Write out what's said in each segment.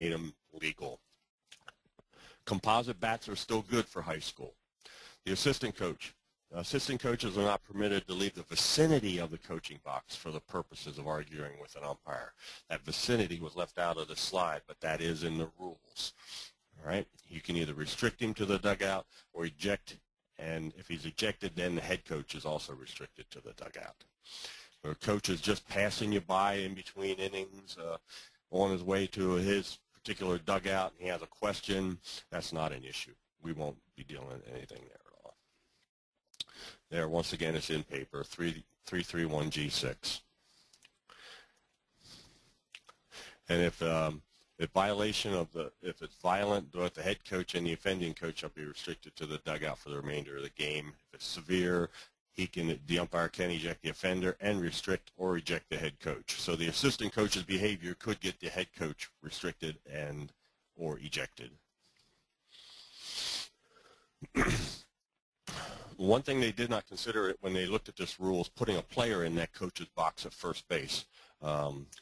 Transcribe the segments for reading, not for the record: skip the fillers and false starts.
them legal. Composite bats are still good for high school. The assistant coach. Assistant coaches are not permitted to leave the vicinity of the coaching box for the purposes of arguing with an umpire. That vicinity was left out of the slide, but that is in the rules. All right? You can either restrict him to the dugout or eject, and if he's ejected, then the head coach is also restricted to the dugout. Or a coach is just passing you by in between innings on his way to his particular dugout, and he has a question, that's not an issue. We won't be dealing with anything there at all. There, once again, it's in paper, 331G6. And if violation of if it's violent, both the head coach and the offending coach will be restricted to the dugout for the remainder of the game. If it's severe, the umpire can eject the offender and restrict or eject the head coach. So the assistant coach's behavior could get the head coach restricted and or ejected. One thing they did not consider it when they looked at this rule is putting a player in that coach's box at first base.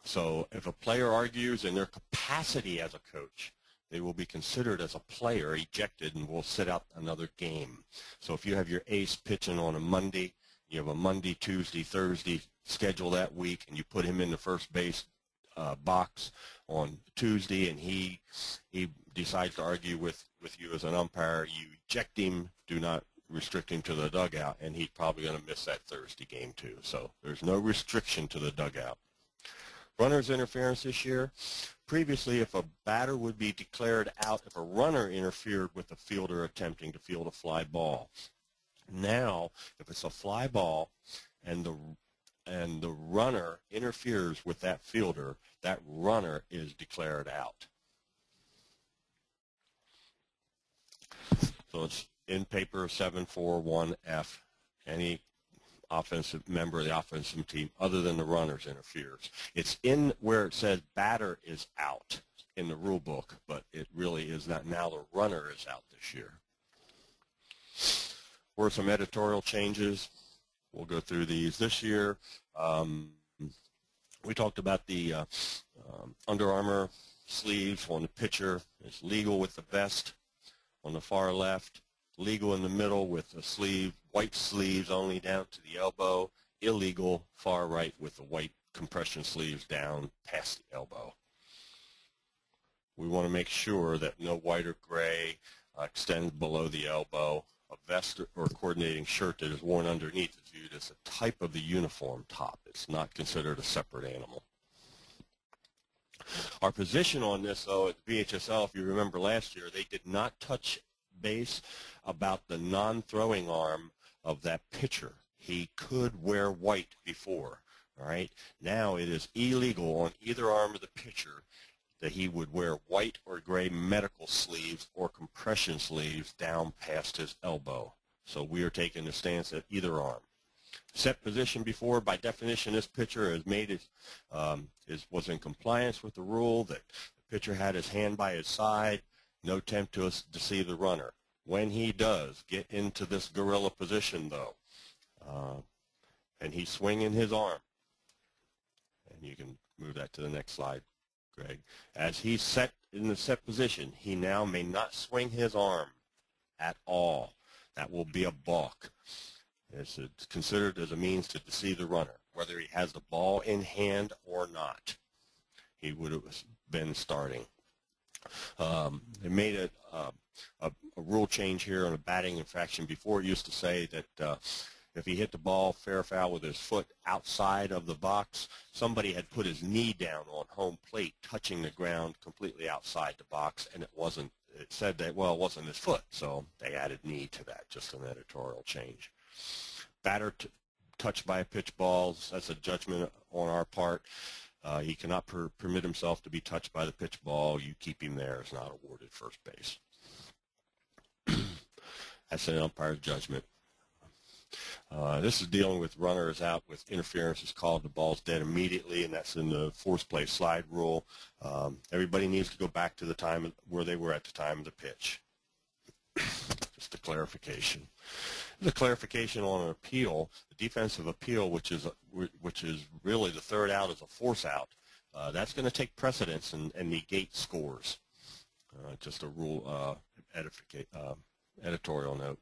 So if a player argues in their capacity as a coach, they will be considered as a player ejected and will sit out another game. So if you have your ace pitching on a Monday, you have a Monday, Tuesday, Thursday schedule that week, and you put him in the first base box on Tuesday, and he decides to argue with you as an umpire, you eject him, do not restrict him to the dugout, and he's probably going to miss that Thursday game too. So there's no restriction to the dugout. Runner's interference this year. Previously, if a batter would be declared out if a runner interfered with a fielder attempting to field a fly ball. Now, if it's a fly ball and the runner interferes with that fielder, that runner is declared out. So it's in paper 741F. Any offensive member of the offensive team other than the runners interferes. It's in where it says batter is out in the rule book, but it really is not. Now the runner is out this year. Were some editorial changes. We'll go through these this year. We talked about the Under Armour sleeves on the pitcher. It's legal with the vest on the far left. Legal in the middle with the sleeve, white sleeves only down to the elbow. Illegal far right with the white compression sleeves down past the elbow. We want to make sure that no white or gray extends below the elbow. A vest or coordinating shirt that is worn underneath is viewed as a type of the uniform top. It's not considered a separate animal. Our position on this, though, at VHSL, if you remember last year, they did not touch base about the non-throwing arm of that pitcher. He could wear white before, all right? Now it is illegal on either arm of the pitcher that he would wear white or gray medical sleeves or compression sleeves down past his elbow. So we are taking a stance at either arm. Set position before, by definition, this pitcher has made it, was in compliance with the rule that the pitcher had his hand by his side, no attempt to deceive the runner. When he does get into this gorilla position, though, and he's swinging his arm, and you can move that to the next slide, Greg. As he's set in the set position, he now may not swing his arm at all. That will be a balk. It's considered as a means to deceive the runner, whether he has the ball in hand or not. He would have been starting. They made a rule change here on a batting infraction. Before it used to say that if he hit the ball fair or foul with his foot outside of the box, somebody had put his knee down on home plate, touching the ground completely outside the box, and it wasn't. It said that, well, it wasn't his foot, so they added knee to that, just an editorial change. Batter touched by a pitch ball, that's a judgment on our part. He cannot permit himself to be touched by the pitch ball. You keep him there. It's not awarded first base. That's an umpire's judgment. This is dealing with runners out with interference is called. The ball's dead immediately, and that's in the force play slide rule. Everybody needs to go back to the time where they were at the time of the pitch. Just a clarification. The clarification on an appeal, the defensive appeal, which is really the third out as a force out. that's going to take precedence and negate scores. Just a rule, editorial note.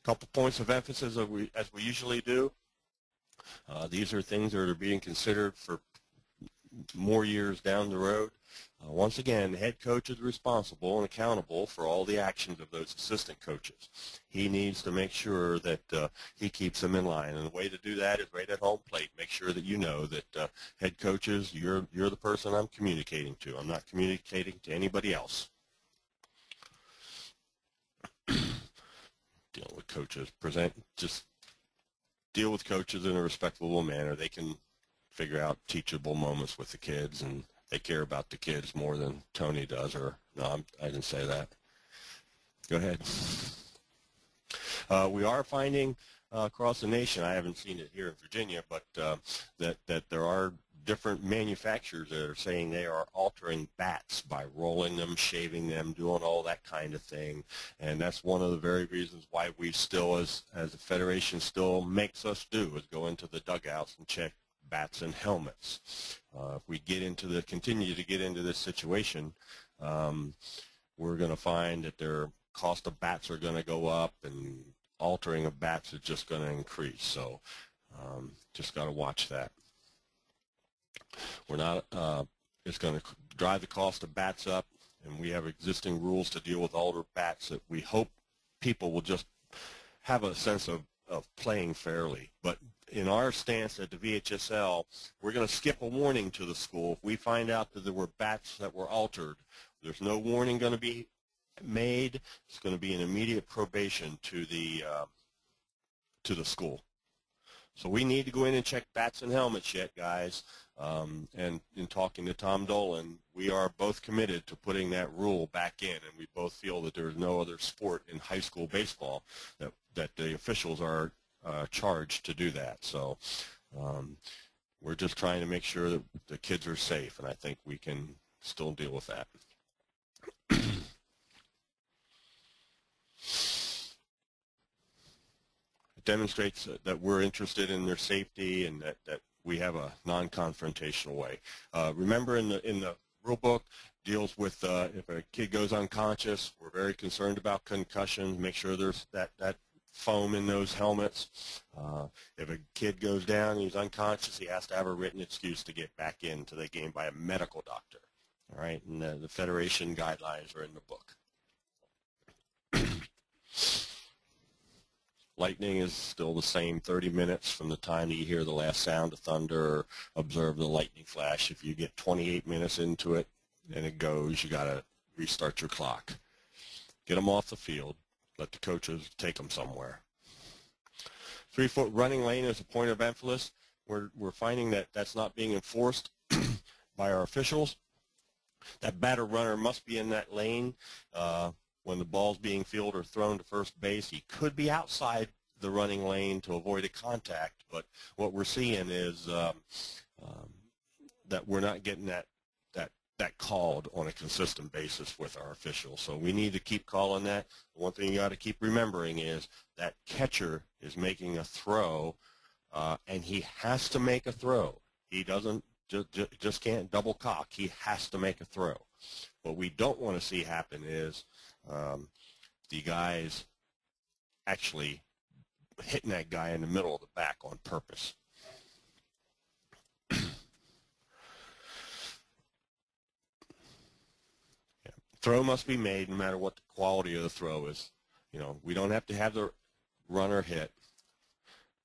A couple points of emphasis as we usually do. These are things that are being considered for more years down the road. Once again, the head coach is responsible and accountable for all the actions of those assistant coaches. He needs to make sure that he keeps them in line, and the way to do that is right at home plate. Make sure that you know that head coaches, you're the person I'm communicating to. I'm not communicating to anybody else. Dealing with coaches, just deal with coaches in a respectful manner. They can figure out teachable moments with the kids, and they care about the kids more than Tony does. Or no, I didn't say that. Go ahead. We are finding across the nation, I haven't seen it here in Virginia, but that there are different manufacturers that are saying they are altering bats by rolling them, shaving them, doing all that kind of thing. And that's one of the very reasons why we still, as a federation, still makes us do is go into the dugouts and check bats and helmets. If we continue to get into this situation, we're going to find that their cost of bats are going to go up, and altering of bats is just going to increase. So just got to watch that. We're not. It's going to drive the cost of bats up, and we have existing rules to deal with older bats that we hope people will just have a sense of playing fairly. But in our stance at the VHSL, we're going to skip a warning to the school. If we find out that there were bats that were altered, there's no warning going to be made. It's going to be an immediate probation to the school. So we need to go in and check bats and helmets yet, guys. And in talking to Tom Dolan, we are both committed to putting that rule back in, and we both feel that there's no other sport in high school baseball that the officials are charged to do that. So we're just trying to make sure that the kids are safe, and I think we can still deal with that. Demonstrates that we're interested in their safety and that we have a non-confrontational way. Remember, in the rule book deals with if a kid goes unconscious, we're very concerned about concussions. Make sure there's that foam in those helmets. If a kid goes down and he's unconscious, he has to have a written excuse to get back into the game by a medical doctor. All right, and the Federation guidelines are in the book. Lightning is still the same, 30 minutes from the time that you hear the last sound of thunder or observe the lightning flash. If you get 28 minutes into it and it goes, you got to restart your clock. Get them off the field. Let the coaches take them somewhere. 3-foot running lane is a point of emphasis. We're finding that that's not being enforced by our officials. That batter runner must be in that lane. When the ball's being fielded or thrown to first base, he could be outside the running lane to avoid a contact, but what we're seeing is that we're not getting that called on a consistent basis with our officials. So we need to keep calling that. One thing you got to keep remembering is that catcher is making a throw, and he has to make a throw. He doesn't just can't double cock. He has to make a throw. What we don't want to see happen is the guys actually hitting that guy in the middle of the back on purpose. Throw must be made no matter what the quality of the throw is. You know, we don't have to have the runner hit.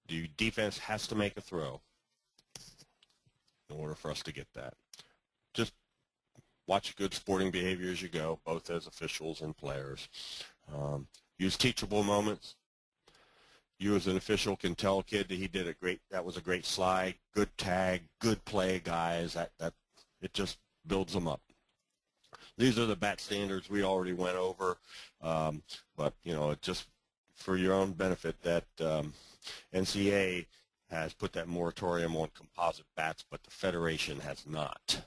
The defense has to make a throw in order for us to get that. Just watch good sporting behavior as you go, both as officials and players. Use teachable moments. You as an official can tell a kid that that was a great slide, good tag, good play, guys. That it just builds them up. These are the bat standards we already went over, but you know, just for your own benefit, that NCAA has put that moratorium on composite bats, but the Federation has not.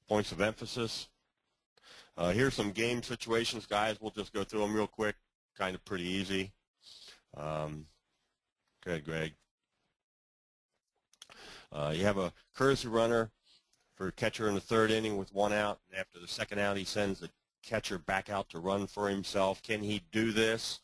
Points of emphasis. Here's some game situations, guys. We'll just go through them real quick. Kind of pretty easy. Go ahead, Greg. You have a courtesy runner for a catcher in the third inning with one out. After the second out, he sends the catcher back out to run for himself. Can he do this?